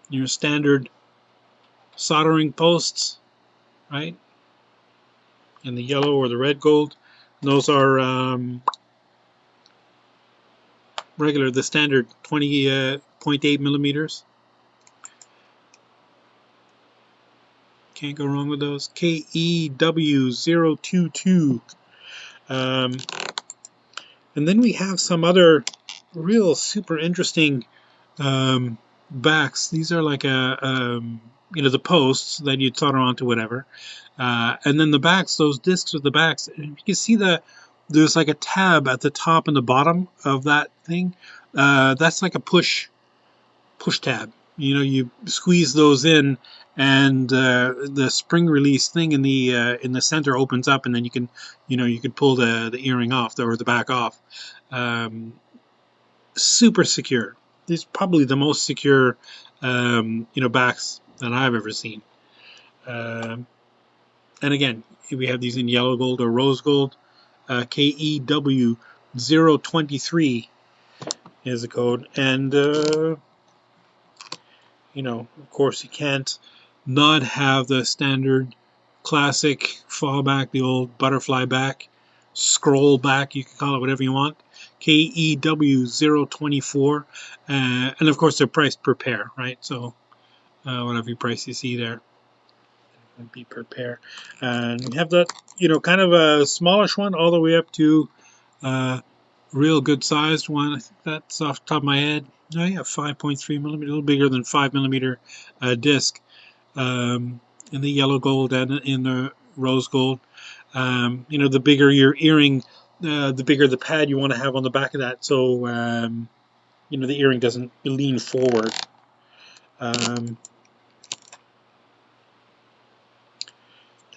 your standard soldering posts, right? In the yellow or the red gold. And those are regular, the standard 20.8 millimeters. Can't go wrong with those. KEW022. Um, and then we have some other real super interesting backs. These are like the posts that you'd solder onto whatever. And then the backs, those discs with the backs, you can see there's like a tab at the top and the bottom of that thing. That's like a push tab. You squeeze those in, and the spring release thing in the center opens up, and then you can pull the earring off or the back off. Um, Super secure. These are probably the most secure backs that I've ever seen. Um, and again, we have these in yellow gold or rose gold. KEW 023 is the code, and of course, you can't not have the standard classic fallback, the old butterfly back, scroll back, you can call it whatever you want. KEW 024, and of course they're priced per pair, right? So whatever price you see there would be per pair. And we have that, kind of a smallish one all the way up to real good sized one. I think that's off the top of my head. Oh yeah, 5.3 millimeter, a little bigger than 5 millimeter disc, in the yellow gold and in the rose gold. The bigger your earring, the bigger the pad you want to have on the back of that, so the earring doesn't lean forward. Then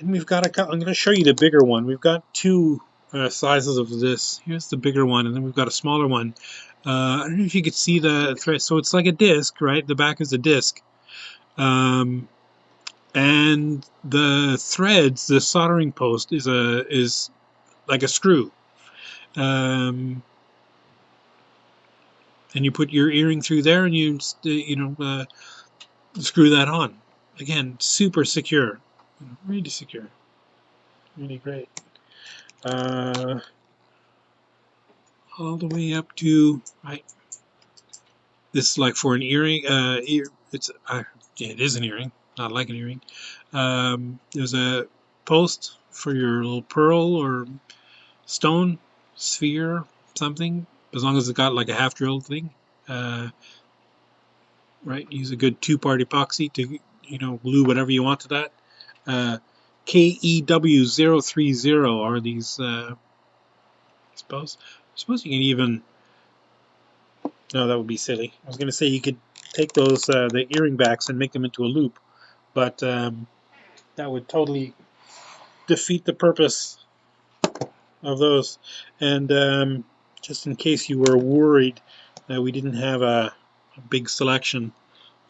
we've got I'm going to show you the bigger one. We've got two sizes of this. Here's the bigger one, and then we've got a smaller one. I don't know if you could see the thread. So it's like a disc, right? The back is a disc. And the threads, the soldering post is like a screw. And you put your earring through there, and you screw that on. Again, super secure, really secure, really great. All the way up to right. This is like for an earring. It is an earring, not like an earring. There's a post for your little pearl or stone sphere, something. As long as it's got like a half drilled thing, right? Use a good 2-part epoxy to glue whatever you want to that. KEW 030 are these. I suppose you can even. No, that would be silly. I was going to say you could take those the earring backs and make them into a loop, but that would totally defeat the purpose of those. And just in case you were worried that we didn't have a big selection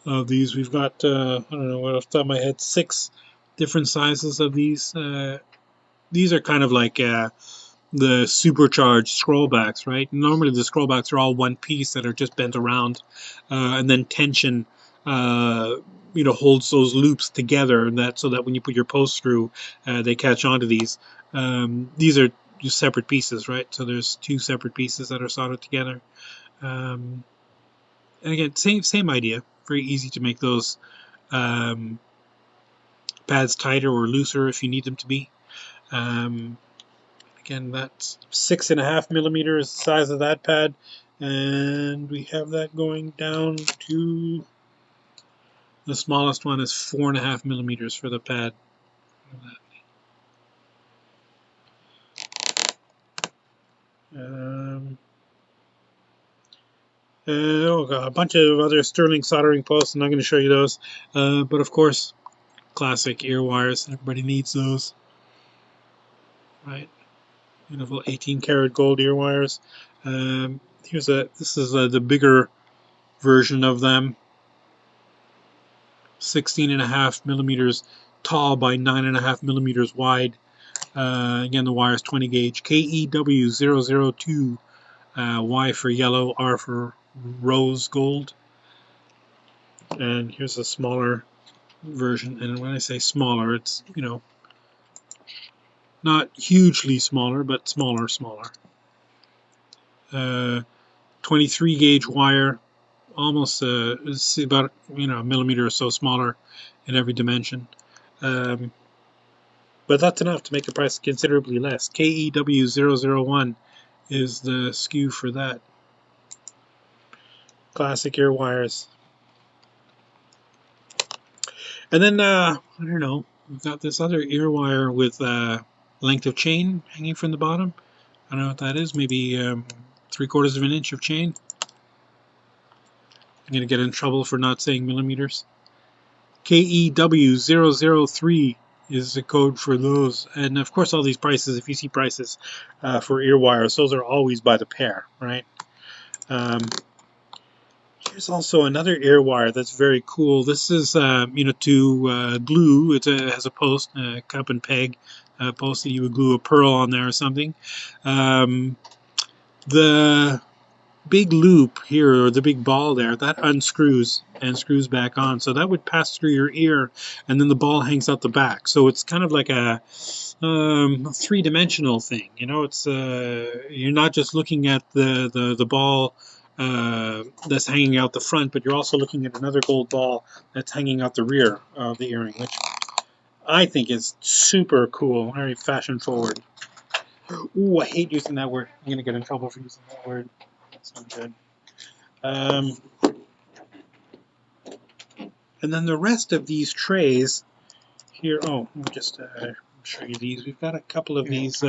of these, we've got I don't know, off the top of my head, 6 different sizes of these. These are kind of like the supercharged scrollbacks, right? Normally the scrollbacks are all one piece that are just bent around, and then tension holds those loops together, and that so that when you put your post through, they catch onto these. These are just separate pieces, right? So there's 2 separate pieces that are soldered together. And again, same idea. Very easy to make those pads tighter or looser if you need them to be. Again, that's 6.5 millimeters the size of that pad, and we have that going down to the smallest one is 4.5 millimeters for the pad. A bunch of other Sterling soldering posts. I'm not going to show you those, but of course, classic ear wires. Everybody needs those, right? Beautiful 18 karat gold ear wires. This is the bigger version of them. 16.5 millimeters tall by 9.5 millimeters wide. Again, the wire is 20 gauge. KEW 002. Y for yellow, R for rose gold. And here's a smaller version. And when I say smaller, it's not hugely smaller, but smaller. 23 gauge wire, almost it's about a millimeter or so smaller in every dimension. but that's enough to make the price considerably less. KEW001 is the SKU for that. Classic ear wires. And then, I don't know, we've got this other ear wire with length of chain hanging from the bottom. I don't know what that is, maybe 3/4 of an inch of chain. I'm going to get in trouble for not saying millimeters. KEW003 is the code for those. And of course, all these prices, if you see prices for ear wires, those are always by the pair, right? Here's also another ear wire that's very cool. This is, to glue. It has a post, a cup and peg post that you would glue a pearl on there or something. The big loop here, or the big ball there, that unscrews and screws back on. So that would pass through your ear, and then the ball hangs out the back. So it's kind of like a three-dimensional thing. You know, it's you're not just looking at the ball that's hanging out the front, but you're also looking at another gold ball that's hanging out the rear of the earring, which I think is super cool, very fashion forward. Ooh, I hate using that word. I'm gonna get in trouble for using that word. That's not good. And then the rest of these trays here. Oh, I'll just show you these. We've got a couple of these.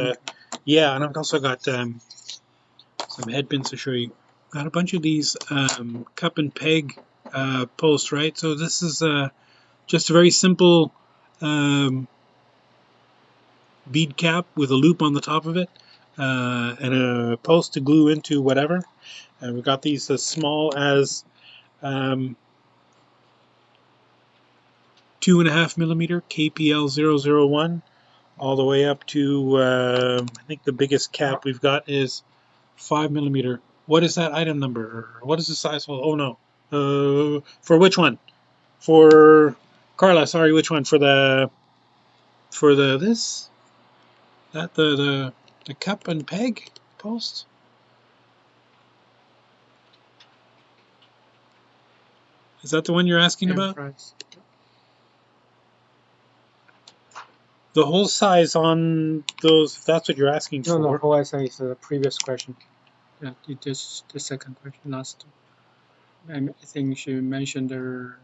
Yeah, and I've also got some head pins to show you. Got a bunch of these cup and peg posts, right? So this is just a very simple bead cap with a loop on the top of it and a post to glue into whatever. And we've got these as small as 2.5 millimeter KPL001 all the way up to I think the biggest cap we've got is 5 millimeter. What is that item number? What is the size? Oh no. For which one? For Carla, sorry, which one? For the this? That the cup and peg post? Is that the one you're asking about? Price. The whole size on those, if that's what you're asking for. No, whole size is the previous question. Yeah, just the second question, last. I think she mentioned the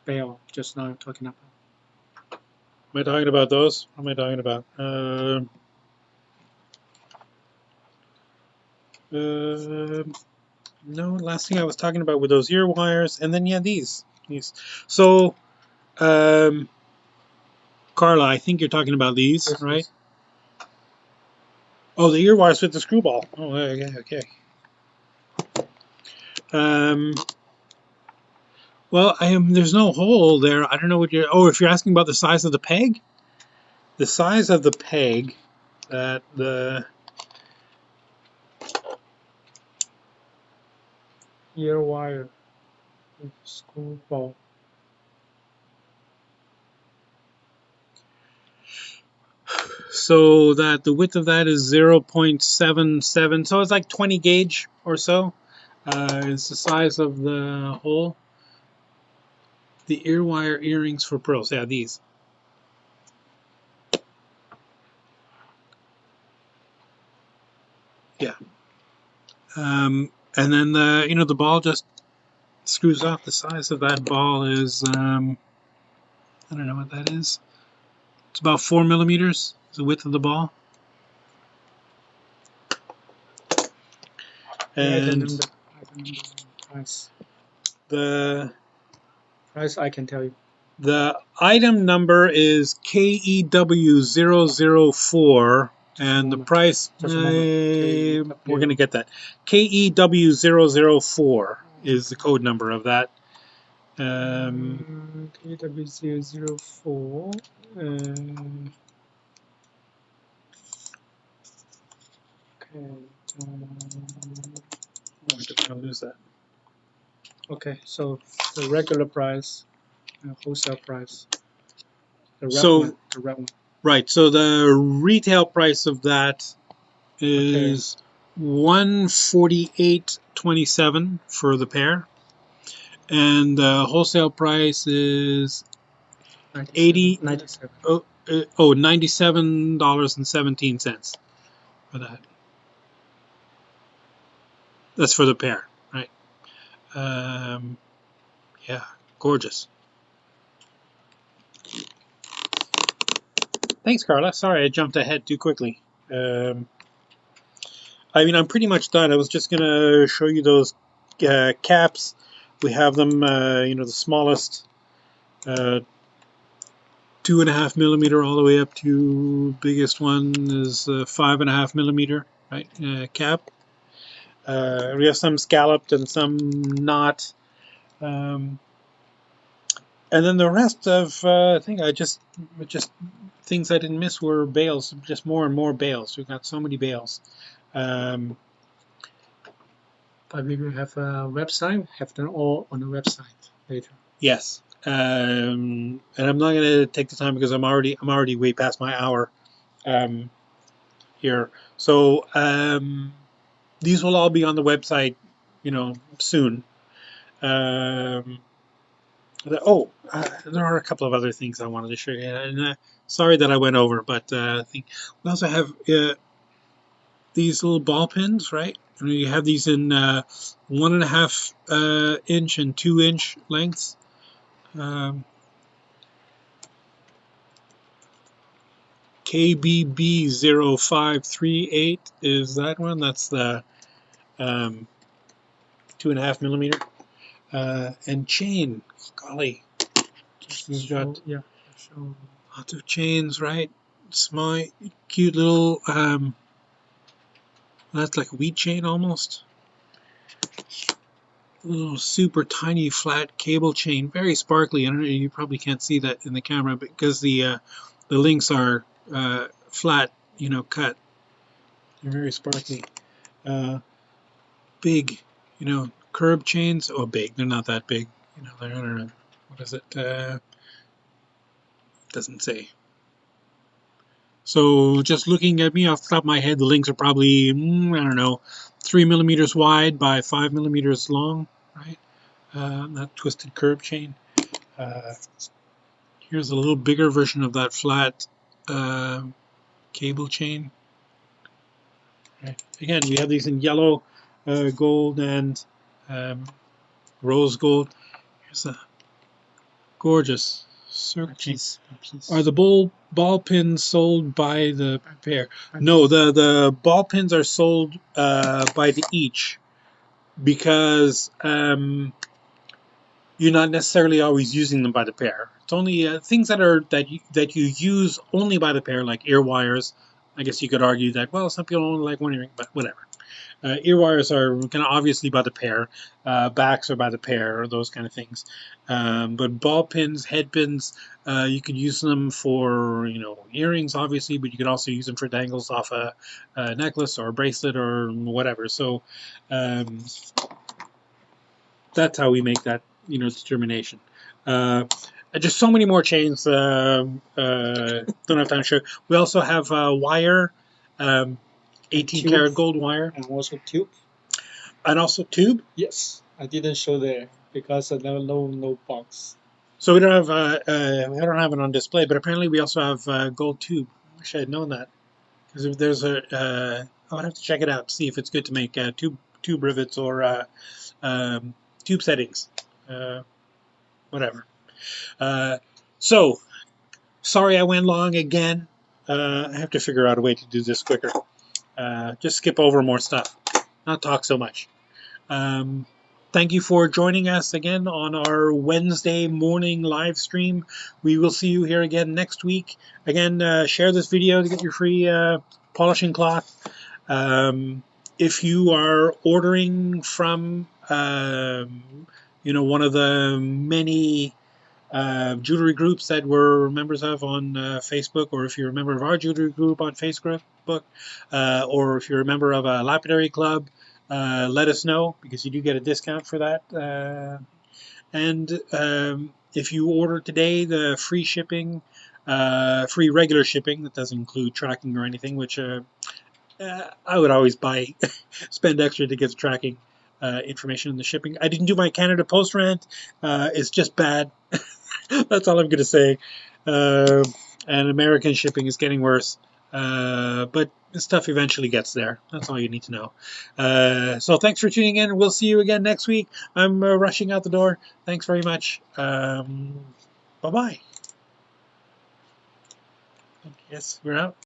bell just now talking about. Am I talking about those? What am I talking about? No, last thing I was talking about were those ear wires, and then yeah, these. So, Carla, I think you're talking about these, yes, right? Yes. Oh, the ear wires with the screwball. Oh, okay. Well, there's no hole there. I don't know what you're. Oh, if you're asking about the size of the peg, the size of the peg that the ear wire with screwball. So that the width of that is 0.77, so it's like 20 gauge or so. It's the size of the hole. The ear wire earrings for pearls, yeah, these. Yeah. And then the ball just screws off. The size of that ball is I don't know what that is. It's about 4 millimeters. Is the width of the ball. And price. The price I can tell you. The item number is KEW004, and the price, we're going to get that. KEW004 is the code number of that. KEW004. Okay. I'll lose that. Okay, so the regular price, wholesale price. The red one. Right. So the retail price of that is $148.27 for the pair, and the wholesale price is 80 97. $97.17 for that. That's for the pair, right? Yeah, gorgeous. Thanks, Carla. Sorry, I jumped ahead too quickly. I mean, I'm pretty much done. I was just gonna show you those caps. We have them, the smallest, 2.5 millimeter all the way up to biggest one is 5.5 millimeter, right? Cap. We have some scalloped and some not. Um, and then the rest of I think just things I didn't miss were bales, just more and more bales. We've got so many bales. Um, But we will have a website, have them all on the website later. yes, and I'm not going to take the time because I'm already way past my hour here. So these will all be on the website, soon. Um, there are a couple of other things I wanted to show you, and sorry that I went over, but I think we also have these little ball pins, right? And you have these in 1.5 inch and 2 inch lengths. KBB0538 is that one. That's the 2.5 millimeter. And chain, golly, we've got lots of chains, right? Small, cute little, that's like a wheat chain almost. A little super tiny flat cable chain, very sparkly. I don't know, you probably can't see that in the camera because the links are flat, cut. They're very sparkly. Big, curb chains. Oh, big. They're not that big. They're, I don't know. What is it? Doesn't say. So just looking at me off the top of my head, the links are probably, I don't know, 3 millimeters wide by 5 millimeters long, right? That twisted curb chain. Here's a little bigger version of that flat cable chain. Right. Again, we have these in yellow, gold, and rose gold. Here's a gorgeous circle chain. Are the ball pins sold by the pair? No, the ball pins are sold by the each because you're not necessarily always using them by the pair. It's only things that you use only by the pair, like ear wires. I guess you could argue that, well, some people only like one earring, but whatever. Ear wires are kind of obviously by the pair. Backs are by the pair, or those kind of things. But ball pins, head pins, you could use them for earrings, obviously, but you could also use them for dangles off a necklace or a bracelet or whatever. So that's how we make that determination. Just so many more chains. Don't have time to show. We also have wire. 18 karat gold wire. And also tube. And also tube? Yes. I didn't show there because there was no box. So we don't have it on display, but apparently we also have gold tube. I wish I had known that. Because if there's I would have to check it out to see if it's good to make tube rivets or tube settings. Whatever. So, sorry I went long again. I have to figure out a way to do this quicker. Just skip over more stuff, not talk so much. Thank you for joining us again on our Wednesday morning live stream. We will see you here again next week. Again, share this video to get your free polishing cloth. If you are ordering from one of the many jewelry groups that we're members of on Facebook, or if you're a member of our jewelry group on Facebook, or if you're a member of a lapidary club, let us know because you do get a discount for that. And if you order today, the free shipping, free regular shipping, that doesn't include tracking or anything, which I would always spend extra to get the tracking information in the shipping. I didn't do my Canada Post rant. It's just bad. That's all I'm going to say. And American shipping is getting worse. But stuff eventually gets there. That's all you need to know. So thanks for tuning in. We'll see you again next week. I'm rushing out the door. Thanks very much. Bye-bye. Yes, we're out.